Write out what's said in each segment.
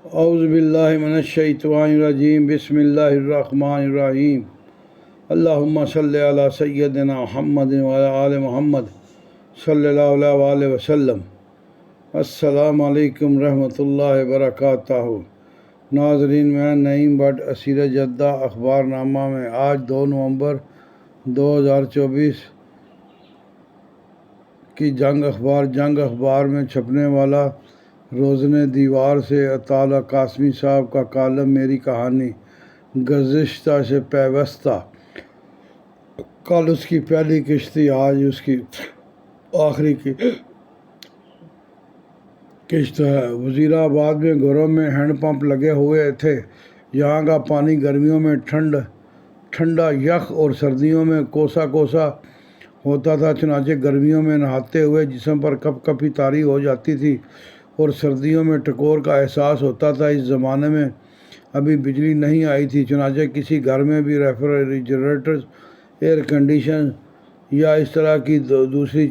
اعوذ باللہ من الشیطان الرجیم بسم اللہ الرحمن الرحیم اللہم صلی علی سیدنا محمد وعلی آل محمد صلی اللہ علیہ وآلہ وسلم۔ السلام علیکم رحمۃ اللہ وبرکاتہ۔ ناظرین، میں نعیم بٹ اسیر جدہ اخبار نامہ میں آج 2 نومبر 2024 کی جنگ اخبار میں چھپنے والا روزنِ دیوار سے اطالع قاسمی صاحب کا کالم میری کہانی گزشتہ سے پیوستہ۔ کل اس کی پہلی قسط تھی، آج اس کی آخری قسط ہے۔ وزیر آباد میں گھروں میں ہینڈ پمپ لگے ہوئے تھے۔ یہاں کا پانی گرمیوں میں ٹھنڈا یخ اور سردیوں میں کوسا ہوتا تھا، چنانچہ گرمیوں میں نہاتے ہوئے جسم پر کپ کپی طاری ہو جاتی تھی اور سردیوں میں ٹکور کا احساس ہوتا تھا۔ اس زمانے میں ابھی بجلی نہیں آئی تھی، چنانچہ کسی گھر میں بھی ریفریجریٹر، ایئر کنڈیشن یا اس طرح کی دوسری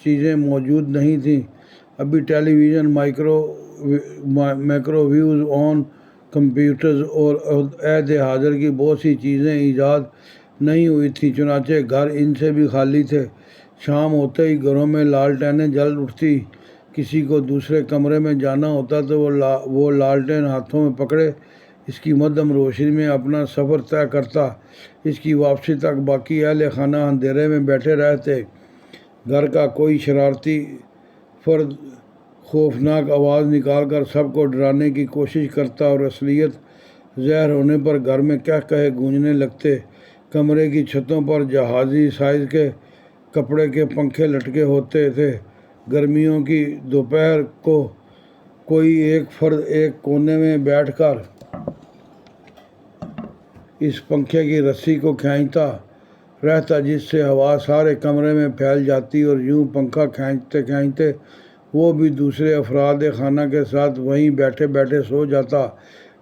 چیزیں موجود نہیں تھیں۔ ابھی television, microwaves oven, computers اور عہد حاضر کی بہت سی چیزیں ایجاد نہیں ہوئی تھیں، چنانچہ گھر ان سے بھی خالی تھے۔ شام ہوتے ہی گھروں میں لالٹینیں جل اٹھتی۔ کسی کو دوسرے کمرے میں جانا ہوتا تو وہ لالٹین ہاتھوں میں پکڑے اس کی مدھم روشنی میں اپنا سفر طے کرتا۔ اس کی واپسی تک باقی اہل خانہ اندھیرے میں بیٹھے رہتے۔ گھر کا کوئی شرارتی فرد خوفناک آواز نکال کر سب کو ڈرانے کی کوشش کرتا اور اصلیت ظاہر ہونے پر گھر میں کہے گونجنے لگتے۔ کمرے کی چھتوں پر جہازی سائز کے کپڑے کے پنکھے لٹکے ہوتے تھے۔ گرمیوں کی دوپہر کو کوئی ایک فرد ایک کونے میں بیٹھ کر اس پنکھے کی رسی کو کھینچتا رہتا، جس سے ہوا سارے کمرے میں پھیل جاتی اور یوں پنکھا کھینچتے وہ بھی دوسرے افراد خانہ کے ساتھ وہیں بیٹھے سو جاتا۔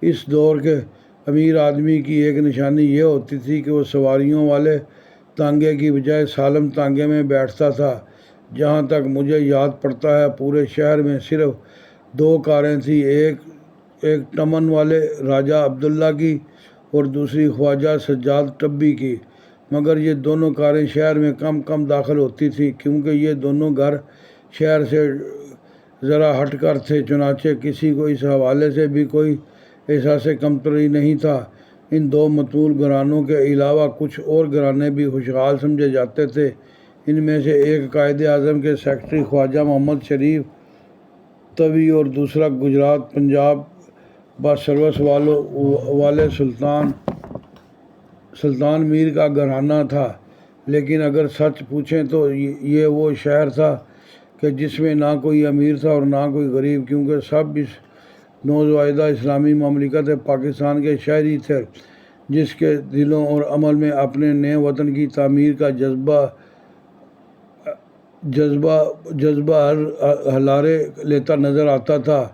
اس دور کے امیر آدمی کی ایک نشانی یہ ہوتی تھی کہ وہ سواریوں والے تانگے کی بجائے سالم تانگے میں بیٹھتا تھا۔ جہاں تک مجھے یاد پڑتا ہے، پورے شہر میں صرف 2 کاریں تھیں، ایک ٹمن والے راجہ عبداللہ کی اور دوسری خواجہ سجاد ٹبی کی، مگر یہ دونوں کاریں شہر میں کم داخل ہوتی تھیں، کیونکہ یہ دونوں گھر شہر سے ذرا ہٹ کر تھے، چنانچہ کسی کو اس حوالے سے بھی کوئی احساس کمتری نہیں تھا۔ ان 2 متمول گھرانوں کے علاوہ کچھ اور گھرانے بھی خوشحال سمجھے جاتے تھے۔ ان میں سے ایک قائد اعظم کے سیکرٹری خواجہ محمد شریف طوی اور دوسرا گجرات پنجاب باسروس والے سلطان میر کا گھرانہ تھا۔ لیکن اگر سچ پوچھیں تو یہ وہ شہر تھا کہ جس میں نہ کوئی امیر تھا اور نہ کوئی غریب، کیونکہ سب اس نوزائیدہ اسلامی مملکت پاکستان کے شہری تھے، جس کے دلوں اور عمل میں اپنے نئے وطن کی تعمیر کا جذبہ ہلارے لیتا نظر آتا تھا۔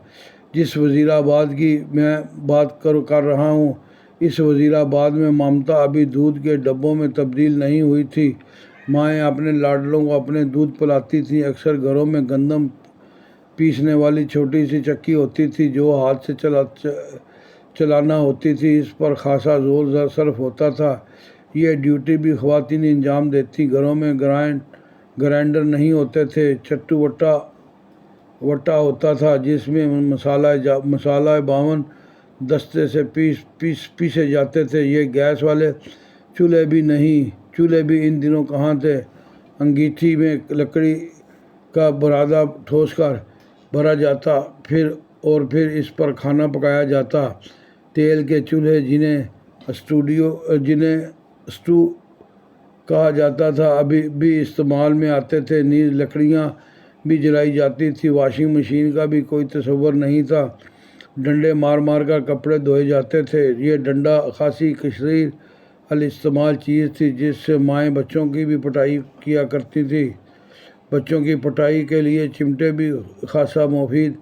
جس وزیر آباد کی میں بات کر رہا ہوں، اس وزیر آباد میں ممتا ابھی دودھ کے ڈبوں میں تبدیل نہیں ہوئی تھی۔ مائیں اپنے لاڈلوں کو اپنے دودھ پلاتی تھیں۔ اکثر گھروں میں گندم پیسنے والی چھوٹی سی چکی ہوتی تھی جو ہاتھ سے چلانا ہوتی تھی۔ اس پر خاصا زور صرف ہوتا تھا۔ یہ ڈیوٹی بھی خواتین انجام دیتی۔ گھروں میں گرائنڈر نہیں ہوتے تھے، چٹو وٹا ہوتا تھا جس میں مسالہ 52 دستے سے پیسے جاتے تھے۔ یہ گیس والے چولہے بھی ان دنوں کہاں تھے۔ انگیٹھی میں لکڑی کا برادہ ٹھوس کر بھرا جاتا، پھر اس پر کھانا پکایا جاتا۔ تیل کے چولہے جنہیں اسٹو کہا جاتا تھا ابھی بھی استعمال میں آتے تھے، نیز لکڑیاں بھی جلائی جاتی تھی۔ واشنگ مشین کا بھی کوئی تصور نہیں تھا۔ ڈنڈے مار کر کپڑے دھوئے جاتے تھے۔ یہ ڈنڈا خاصی کثیر الاستعمال چیز تھی، جس سے مائیں بچوں کی بھی پٹائی کیا کرتی تھی۔ بچوں کی پٹائی کے لیے چمٹے بھی خاصا مفید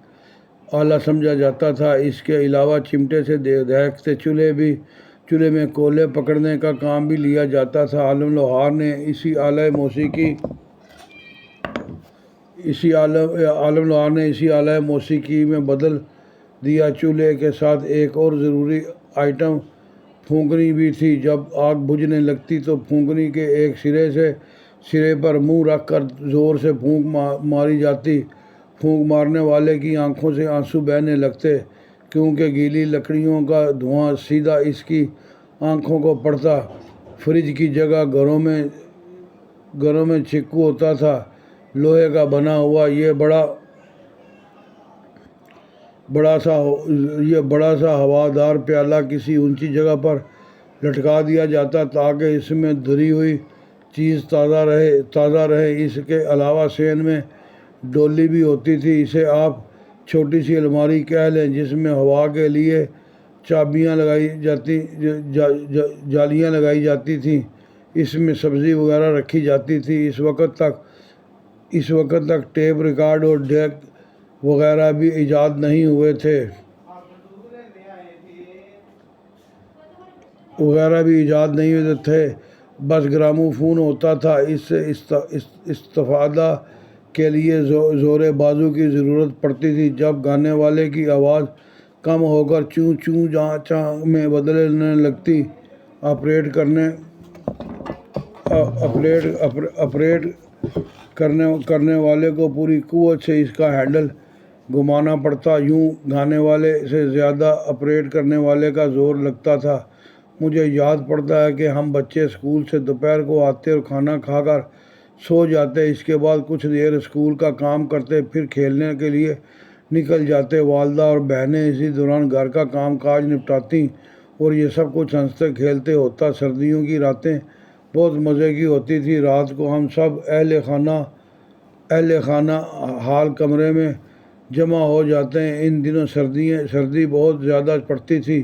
آلہ سمجھا جاتا تھا۔ اس کے علاوہ چمٹے سے دہکتے چولہے میں کولے پکڑنے کا کام بھی لیا جاتا تھا۔ عالم لوہار نے اسی آلہ موسیقی میں بدل دیا چولہے کے ساتھ ایک اور ضروری آئٹم پھونکنی بھی تھی۔ جب آگ بجھنے لگتی تو پھونکنی کے ایک سرے پر منہ رکھ کر زور سے پھونک ماری جاتی۔ پھونک مارنے والے کی آنکھوں سے آنسو بہنے لگتے، کیونکہ گیلی لکڑیوں کا دھواں سیدھا اس کی آنکھوں کو پڑتا۔ فریج کی جگہ گھروں میں چکو ہوتا تھا، لوہے کا بنا ہوا۔ یہ بڑا سا ہوادار پیالہ کسی اونچی جگہ پر لٹکا دیا جاتا تاکہ اس میں دھری ہوئی چیز تازہ رہے۔ اس کے علاوہ سین میں ڈولی بھی ہوتی تھی، اسے آپ چھوٹی سی الماری کہہ لیں، جس میں ہوا کے لیے جالیاں لگائی جاتی تھیں۔ اس میں سبزی وغیرہ رکھی جاتی تھی۔ اس وقت تک ٹیپ ریکارڈ اور ڈیک وغیرہ بھی ایجاد نہیں ہوئے تھے، بس گراموفون ہوتا تھا۔ اس سے استفادہ کے لیے زور بازو کی ضرورت پڑتی تھی۔ جب گانے والے کی آواز کم ہو کر چوں چوں چاں میں بدلنے لگتی، آپریٹ کرنے والے کو پوری قوت سے اس کا ہینڈل گھمانا پڑتا، یوں گانے والے سے زیادہ آپریٹ کرنے والے کا زور لگتا تھا۔ مجھے یاد پڑتا ہے کہ ہم بچے اسکول سے دوپہر کو آتے اور کھانا کھا کر سو جاتے، اس کے بعد کچھ دیر اسکول کا کام کرتے، پھر کھیلنے کے لیے نکل جاتے۔ والدہ اور بہنیں اسی دوران گھر کا کام کاج نپٹاتیں اور یہ سب کچھ ہنستے کھیلتے ہوتا۔ سردیوں کی راتیں بہت مزے کی ہوتی تھی۔ رات کو ہم سب اہل خانہ ہال کمرے میں جمع ہو جاتے۔ ان دنوں سردی بہت زیادہ پڑتی تھی۔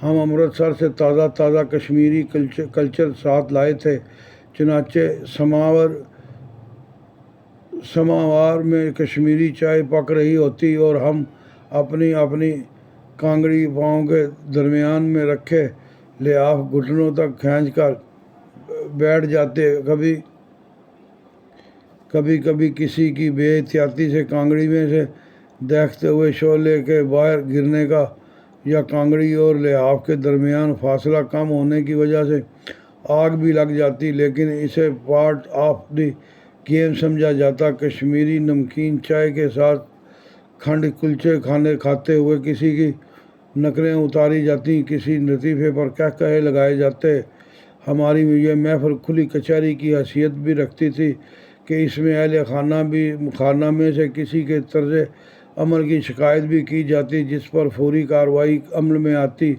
ہم امرتسر سے تازہ کشمیری کلچر ساتھ لائے تھے، چنانچہ سماوار میں کشمیری چائے پک رہی ہوتی اور ہم اپنی کانگڑی پاؤں کے درمیان میں رکھے لحاف گھٹنوں تک کھینچ کر بیٹھ جاتے۔ کبھی کسی کی بے احتیاطی سے کانگڑی میں سے دیکھتے ہوئے شعلے کے باہر گرنے کا یا کانگڑی اور لحاف کے درمیان فاصلہ کم ہونے کی وجہ سے آگ بھی لگ جاتی، لیکن اسے پارٹ آف دی گیم سمجھا جاتا۔ کشمیری نمکین چائے کے ساتھ کھنڈ کلچے کھاتے ہوئے کسی کی نکلیں اتاری جاتی، کسی لطیفے پر کہے لگائے جاتے۔ ہماری یہ محفل کھلی کچہری کی حیثیت بھی رکھتی تھی کہ اس میں اہل خانہ میں سے کسی کے طرز عمل کی شکایت بھی کی جاتی، جس پر فوری کارروائی عمل میں آتی۔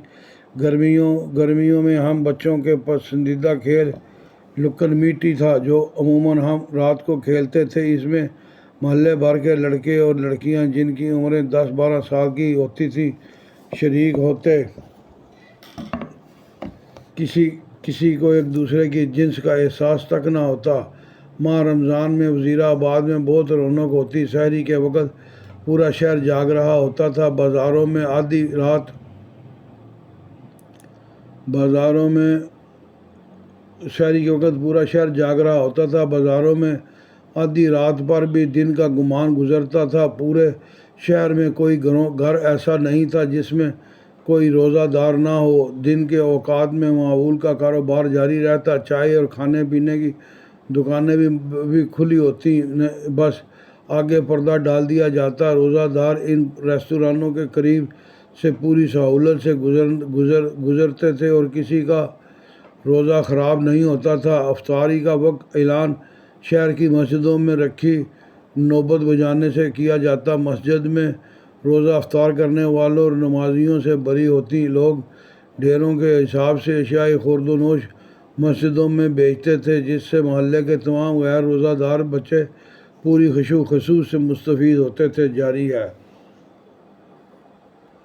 گرمیوں میں ہم بچوں کے پسندیدہ کھیل لکن میٹی تھا، جو عموماً ہم رات کو کھیلتے تھے۔ اس میں محلے بھر کے لڑکے اور لڑکیاں، جن کی عمریں 10-12 سال کی ہوتی تھیں، شریک ہوتے۔ کسی کو ایک دوسرے کی جنس کا احساس تک نہ ہوتا۔ ماہ رمضان میں وزیر آباد میں بہت رونق ہوتی۔ سحری کے وقت پورا شہر جاگ رہا ہوتا تھا۔ بازاروں میں آدھی رات پر بھی دن کا گمان گزرتا تھا۔ پورے شہر میں کوئی گھر ایسا نہیں تھا جس میں کوئی روزہ دار نہ ہو۔ دن کے اوقات میں معمول کا کاروبار جاری رہتا، چائے اور کھانے پینے کی دکانیں بھی کھلی ہوتی، بس آگے پردہ ڈال دیا جاتا۔ روزہ دار ان ریستورانوں کے قریب سے پوری سہولت سے گزرتے تھے اور کسی کا روزہ خراب نہیں ہوتا تھا۔ افطاری کا وقت اعلان شہر کی مسجدوں میں رکھی نوبت بجانے سے کیا جاتا۔ مسجد میں روزہ افطار کرنے والوں اور نمازیوں سے بھری ہوتی۔ لوگ ڈھیروں کے حساب سے اشیاء خورد و نوش مسجدوں میں بیچتے تھے، جس سے محلے کے تمام غیر روزہ دار بچے پوری خشوع و خصوص سے مستفید ہوتے تھے۔ جاری ہے۔